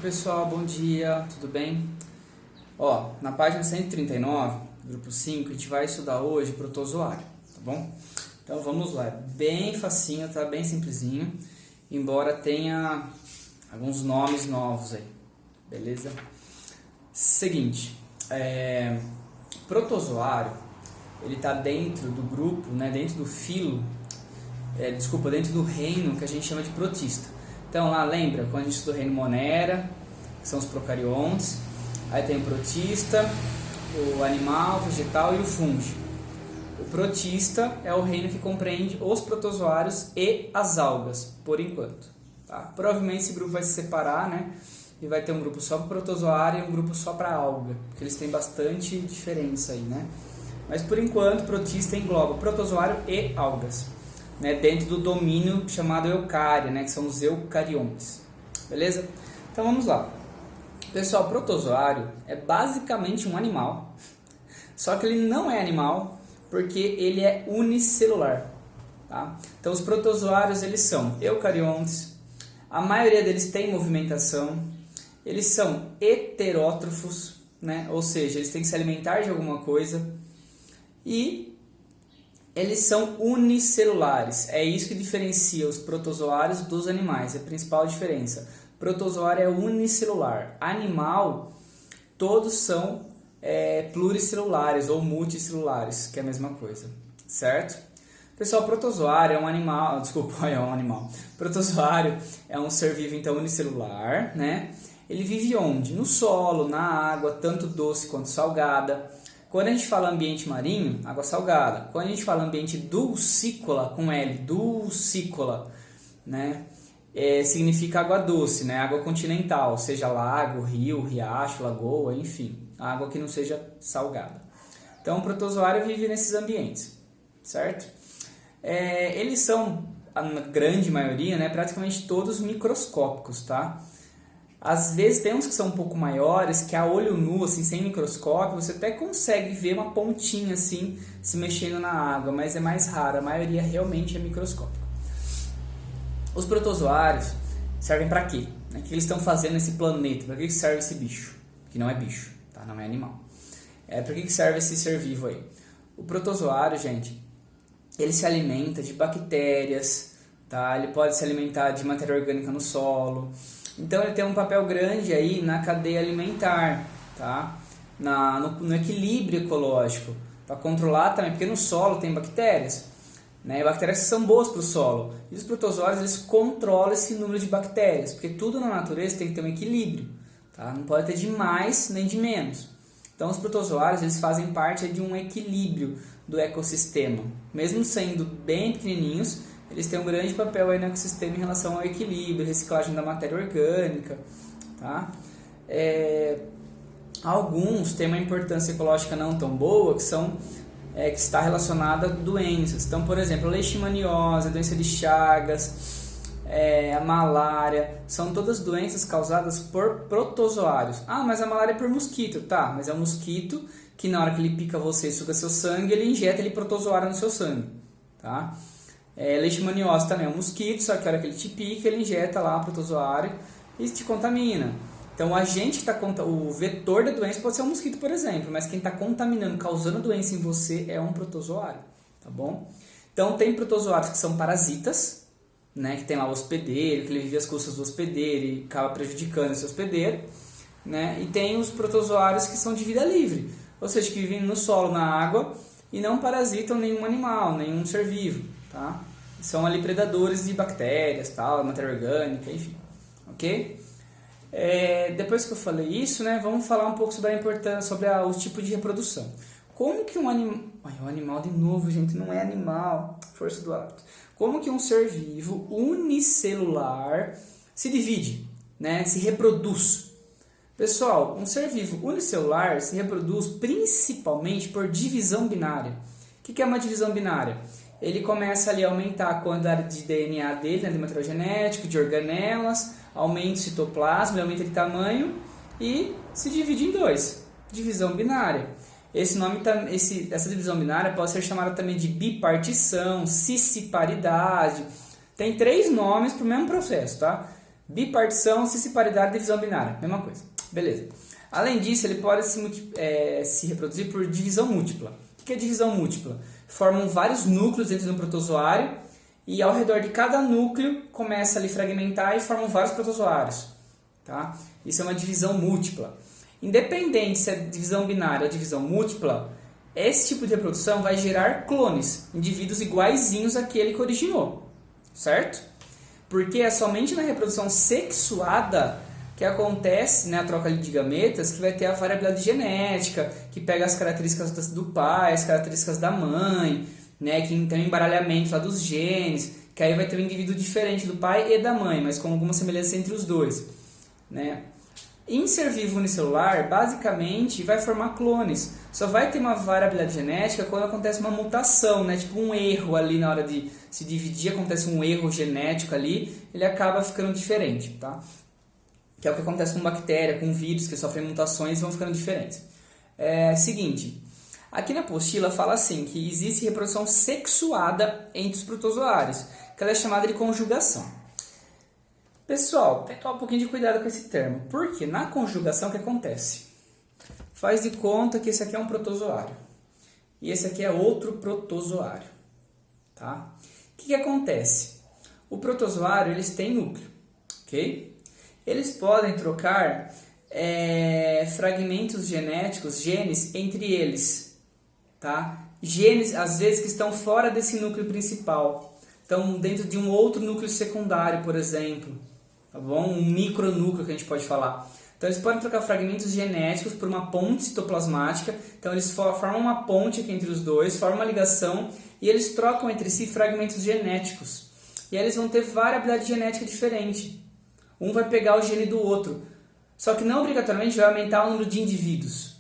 pessoal, bom dia, tudo bem? Ó, na página 139, grupo 5, a gente vai estudar hoje protozoário, tá bom? Então vamos lá, é bem facinho, tá? Bem simplesinho, embora tenha alguns nomes novos aí, beleza? Seguinte, protozoário, ele tá dentro do grupo, né, dentro do filo, dentro do reino que a gente chama de protista. Então lá, lembra, quando a gente estuda o reino Monera, que são os procariontes, aí tem o protista, o animal, o vegetal e o fungo. O protista é o reino que compreende os protozoários e as algas, por enquanto. Tá? Provavelmente esse grupo vai se separar, né? E vai ter um grupo só para protozoário e um grupo só para alga, porque eles têm bastante diferença aí, né? Mas por enquanto, o protista engloba protozoário e algas, né, dentro do domínio chamado eucária, né, que são os eucariontes. Beleza? Então vamos lá. Pessoal, protozoário é basicamente um animal, só que ele não é animal porque ele é unicelular. Tá? Então os protozoários eles são eucariontes, a maioria deles tem movimentação, eles são heterótrofos, né, ou seja, eles têm que se alimentar de alguma coisa e eles são unicelulares, é isso que diferencia os protozoários dos animais, é a principal diferença. Protozoário é unicelular, animal, todos são pluricelulares ou multicelulares, que é a mesma coisa, certo? Pessoal, protozoário é um animal, Protozoário é um ser vivo então unicelular, né? Ele vive onde? No solo, na água, tanto doce quanto salgada. Quando a gente fala ambiente marinho, água salgada. Quando a gente fala ambiente dulcícola, com L, dulcícola, né? Significa água doce, né? Água continental, seja lago, rio, riacho, lagoa, enfim. Água que não seja salgada. Então, o protozoário vive nesses ambientes, certo? Eles são, a grande maioria, né? Praticamente todos microscópicos, tá? Às vezes tem uns que são um pouco maiores, que a olho nu, assim, sem microscópio, você até consegue ver uma pontinha assim, se mexendo na água, mas é mais raro, a maioria realmente é microscópico. Os protozoários servem para quê? O que eles estão fazendo nesse planeta? Para que serve esse bicho? Que não é bicho, tá? Não é animal. Para que serve esse ser vivo aí? O protozoário, gente, ele se alimenta de bactérias, tá? Ele pode se alimentar de matéria orgânica no solo. Então ele tem um papel grande aí na cadeia alimentar, tá? No equilíbrio ecológico, para controlar também, porque no solo tem bactérias, né? Bactérias que são boas para o solo. E os protozoários eles controlam esse número de bactérias, porque tudo na natureza tem que ter um equilíbrio, tá? Não pode ter de mais nem de menos. Então os protozoários eles fazem parte de um equilíbrio do ecossistema, mesmo sendo bem pequenininhos. Eles têm um grande papel aí no ecossistema em relação ao equilíbrio, reciclagem da matéria orgânica, tá? Alguns têm uma importância ecológica não tão boa, que está relacionada a doenças. Então, por exemplo, a leishmaniose, a doença de Chagas, a malária, são todas doenças causadas por protozoários. Ah, mas a malária é por mosquito, tá? Mas é um mosquito que na hora que ele pica você e suga seu sangue, ele injeta ele protozoário no seu sangue, tá? Leishmaniose também é um mosquito, só que a hora que ele te pica, ele injeta lá o protozoário e te contamina. Então, o vetor da doença pode ser um mosquito, por exemplo, mas quem está contaminando, causando doença em você é um protozoário, tá bom? Então, tem protozoários que são parasitas, né, que tem lá o hospedeiro, que ele vive às custas do hospedeiro e acaba prejudicando esse hospedeiro, né? E tem os protozoários que são de vida livre, ou seja, que vivem no solo, na água e não parasitam nenhum animal, nenhum ser vivo. Tá? São ali predadores de bactérias, tal, matéria orgânica, enfim, ok? Depois que eu falei isso, né, vamos falar um pouco sobre a importância, sobre o tipo de reprodução. Como que um animal... o animal de novo, gente, não é animal, força do hábito. Como que um ser vivo unicelular se divide, né, se reproduz? Pessoal, um ser vivo unicelular se reproduz principalmente por divisão binária. O que é uma divisão binária? Ele começa ali a aumentar a quantidade de DNA dele, né, de material genético, de organelas, aumenta o citoplasma, ele aumenta de tamanho e se divide em dois. Divisão binária. Essa divisão binária pode ser chamada também de bipartição, cisparidade. Tem 3 nomes para o mesmo processo, tá? Bipartição, cisparidade e divisão binária, mesma coisa. Beleza. Além disso, ele pode se reproduzir por divisão múltipla. O que é divisão múltipla? Formam vários núcleos dentro de um protozoário e ao redor de cada núcleo começa ali a fragmentar e formam vários protozoários. Tá? Isso é uma divisão múltipla. Independente se é divisão binária ou divisão múltipla, esse tipo de reprodução vai gerar clones, indivíduos iguaizinhos àquele que originou, certo? Porque é somente na reprodução sexuada que acontece, né, a troca de gametas, que vai ter a variabilidade genética, que pega as características do pai, as características da mãe, né, que tem um embaralhamento lá dos genes, que aí vai ter um indivíduo diferente do pai e da mãe, mas com alguma semelhança entre os dois, né? Em ser vivo unicelular, basicamente, vai formar clones. Só vai ter uma variabilidade genética quando acontece uma mutação, né? Tipo um erro ali na hora de se dividir, acontece um erro genético ali, ele acaba ficando diferente, tá? Que é o que acontece com bactéria, com vírus, que sofrem mutações e vão ficando diferentes. Seguinte, aqui na apostila fala assim, que existe reprodução sexuada entre os protozoários, que ela é chamada de conjugação. Pessoal, tem que tomar um pouquinho de cuidado com esse termo, porque na conjugação o que acontece? Faz de conta que esse aqui é um protozoário e esse aqui é outro protozoário, tá? O que acontece? O protozoário, eles têm núcleo, ok? Eles podem trocar fragmentos genéticos, genes, entre eles, tá? Genes, às vezes, que estão fora desse núcleo principal, estão dentro de um outro núcleo secundário, por exemplo. Tá bom? Um micronúcleo que a gente pode falar. Então eles podem trocar fragmentos genéticos por uma ponte citoplasmática. Então eles formam uma ponte aqui entre os dois, formam uma ligação e eles trocam entre si fragmentos genéticos. E aí eles vão ter variabilidade genética diferente. Um vai pegar o gene do outro. Só que não obrigatoriamente vai aumentar o número de indivíduos.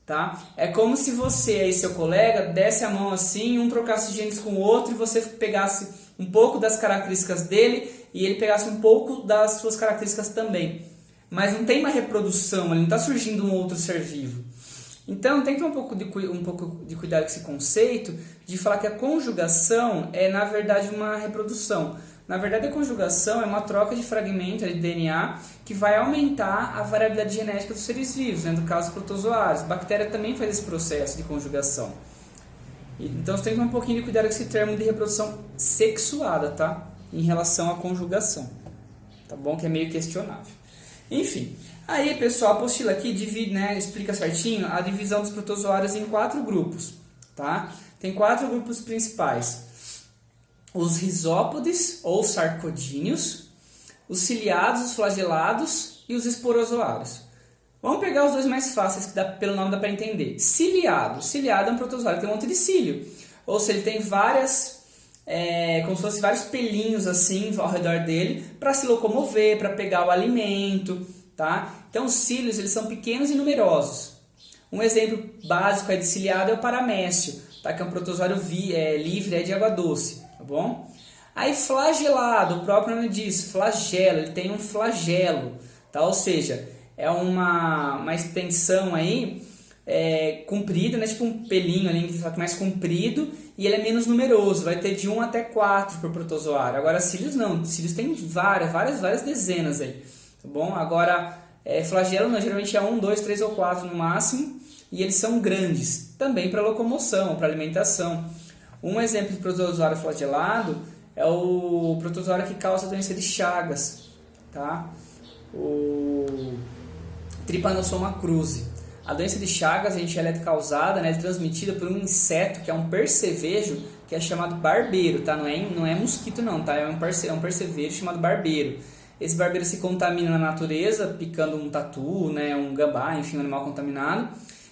Tá? É como se você e seu colega desse a mão assim, um trocasse genes com o outro e você pegasse um pouco das características dele e ele pegasse um pouco das suas características também. Mas não tem uma reprodução, ele não está surgindo um outro ser vivo. Então tem que ter um pouco de cuidado com esse conceito de falar que a conjugação é na verdade uma reprodução. Na verdade a conjugação é uma troca de fragmento de DNA que vai aumentar a variabilidade genética dos seres vivos, né? No caso protozoários. Bactéria também faz esse processo de conjugação. Então você tem que ter um pouquinho de cuidado com esse termo de reprodução sexuada, tá? Em relação à conjugação, tá bom? Que é meio questionável. Enfim, aí pessoal, a apostila aqui divide, né, explica certinho a divisão dos protozoários em 4 grupos, tá? Tem 4 grupos principais: os rizópodes ou sarcodíneos, os ciliados, os flagelados e os esporozoários. Vamos pegar os dois mais fáceis, que pelo nome dá para entender. Ciliado. Ciliado é um protozoário que tem um monte de cílio. Ou seja, ele tem várias, como se fossem vários pelinhos assim ao redor dele para se locomover, para pegar o alimento, tá? Então os cílios, eles são pequenos e numerosos. Um exemplo básico de ciliado é o paramécio, tá? Que é um protozoário livre, de água doce, tá bom? Aí flagelado, o próprio nome diz, flagelo, ele tem um flagelo, tá? Ou seja, é uma extensão aí comprida, né? Tipo um pelinho ali, só que mais comprido, e ele é menos numeroso, vai ter de 1 até 4 por protozoário. Agora cílios não, cílios tem várias dezenas aí, tá bom? Agora flagelo não, geralmente é 1, 2, 3 ou 4 no máximo, e eles são grandes, também para locomoção, para alimentação. Um exemplo de protozoário flagelado é o protozoário que causa a doença de Chagas, tá? O Trypanosoma cruzi. A doença de Chagas, ela é causada, né, é transmitida por um inseto que é um percevejo, que é chamado barbeiro, tá? Não é mosquito não, tá? É um percevejo chamado barbeiro. Esse barbeiro se contamina na natureza, picando um tatu, né, um gambá, enfim, um animal contaminado.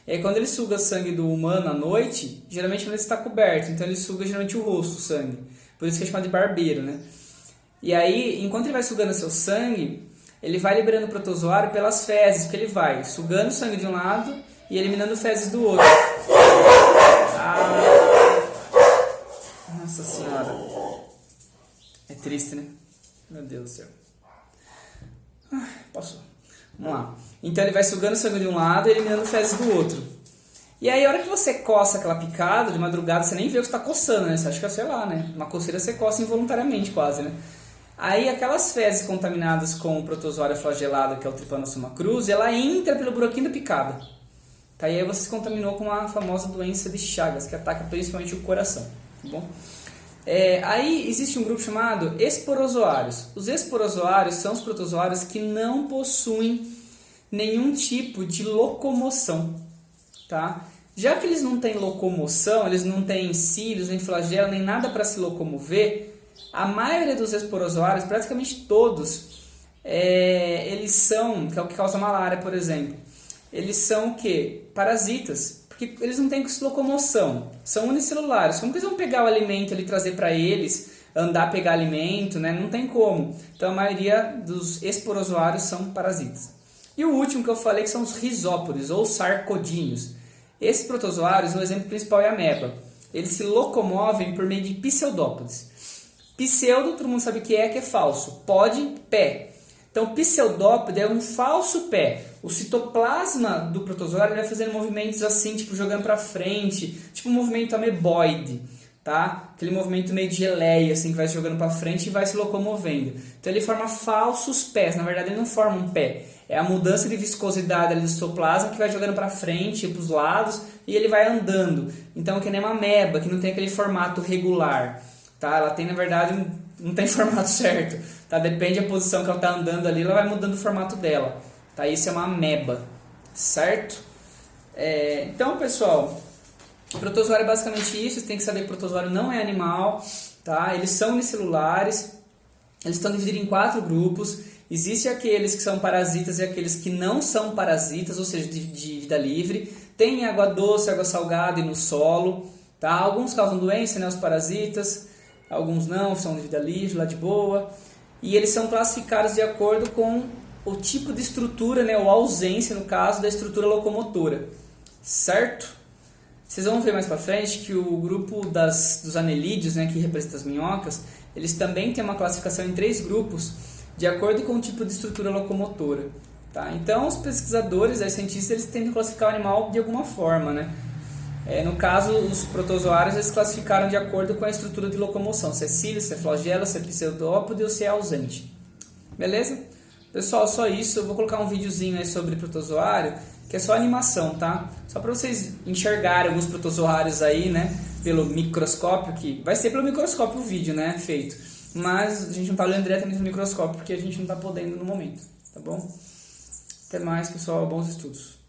E aí, quando ele suga sangue do humano à noite, geralmente quando ele está coberto, então ele suga geralmente o rosto, o sangue. Por isso que é chamado de barbeiro, né? E aí, enquanto ele vai sugando seu sangue, ele vai liberando o protozoário pelas fezes, porque ele vai sugando o sangue de um lado e eliminando fezes do outro. Nossa senhora. É triste, né? Meu Deus do céu. Passou. Vamos lá. Então ele vai sugando o sangue de um lado e eliminando fezes do outro. E aí a hora que você coça aquela picada, de madrugada, você nem vê o que está coçando, né? Você acha que é, sei lá, né? Uma coceira você coça involuntariamente quase, né? Aí aquelas fezes contaminadas com o protozoário flagelado, que é o Trypanosoma cruzi, ela entra pelo buraquinho da picada. Tá? E aí você se contaminou com a famosa doença de Chagas, que ataca principalmente o coração. Tá bom? Aí existe um grupo chamado esporozoários. Os esporozoários são os protozoários que não possuem nenhum tipo de locomoção. Tá? Já que eles não têm locomoção, eles não têm cílios, nem flagelo, nem nada para se locomover, a maioria dos esporozoários, praticamente todos, eles são, que é o que causa malária, por exemplo, eles são o quê? Parasitas, porque eles não têm locomoção, são unicelulares. Como que eles vão pegar o alimento e trazer para eles, andar, pegar alimento, né? Não tem como. Então a maioria dos esporozoários são parasitas. E o último que eu falei que são os risópodes, ou sarcodíneos. Esses protozoários, o exemplo principal é a ameba. Eles se locomovem por meio de pseudópodes. Pseudo, todo mundo sabe o que é falso. Pod, pé. Então, pseudópode é um falso pé. O citoplasma do protozoário vai fazendo movimentos assim, tipo jogando para frente, tipo um movimento ameboide, tá? Aquele movimento meio de geleia, assim, que vai se jogando para frente e vai se locomovendo. Então, ele forma falsos pés. Na verdade, ele não forma um pé. É a mudança de viscosidade ali do citoplasma que vai jogando para frente, para os lados, e ele vai andando. Então, que nem uma ameba, que não tem aquele formato regular. Tá? Ela tem, na verdade, não tem formato certo. Tá? Depende da posição que ela está andando ali, ela vai mudando o formato dela. Tá? Isso é uma ameba, certo? Então, pessoal, o protozoário é basicamente isso. Você tem que saber que o protozoário não é animal. Tá? Eles são unicelulares. Eles estão divididos em 4 grupos. Existem aqueles que são parasitas e aqueles que não são parasitas, ou seja, de vida livre. Tem água doce, água salgada e no solo. Tá? Alguns causam doença, né, os parasitas. Alguns não, são de vida livre, lá de boa. E eles são classificados de acordo com o tipo de estrutura, né, ou ausência, no caso, da estrutura locomotora. Certo? Vocês vão ver mais pra frente que o grupo dos anelídeos, né, que representa as minhocas, eles também têm uma classificação em 3 grupos, de acordo com o tipo de estrutura locomotora. Tá? Então, os pesquisadores, os cientistas, eles tentam classificar o animal de alguma forma, né? No caso, os protozoários eles classificaram de acordo com a estrutura de locomoção, se é cílio, se é flagelo, se é pseudópode ou se é ausente. Beleza? Pessoal, só isso. Eu vou colocar um videozinho aí sobre protozoário, que é só animação, tá? Só para vocês enxergarem alguns protozoários aí, né? Pelo microscópio, que vai ser pelo microscópio o vídeo, né? Feito. Mas a gente não está olhando diretamente no microscópio, porque a gente não está podendo no momento, tá bom? Até mais, pessoal. Bons estudos.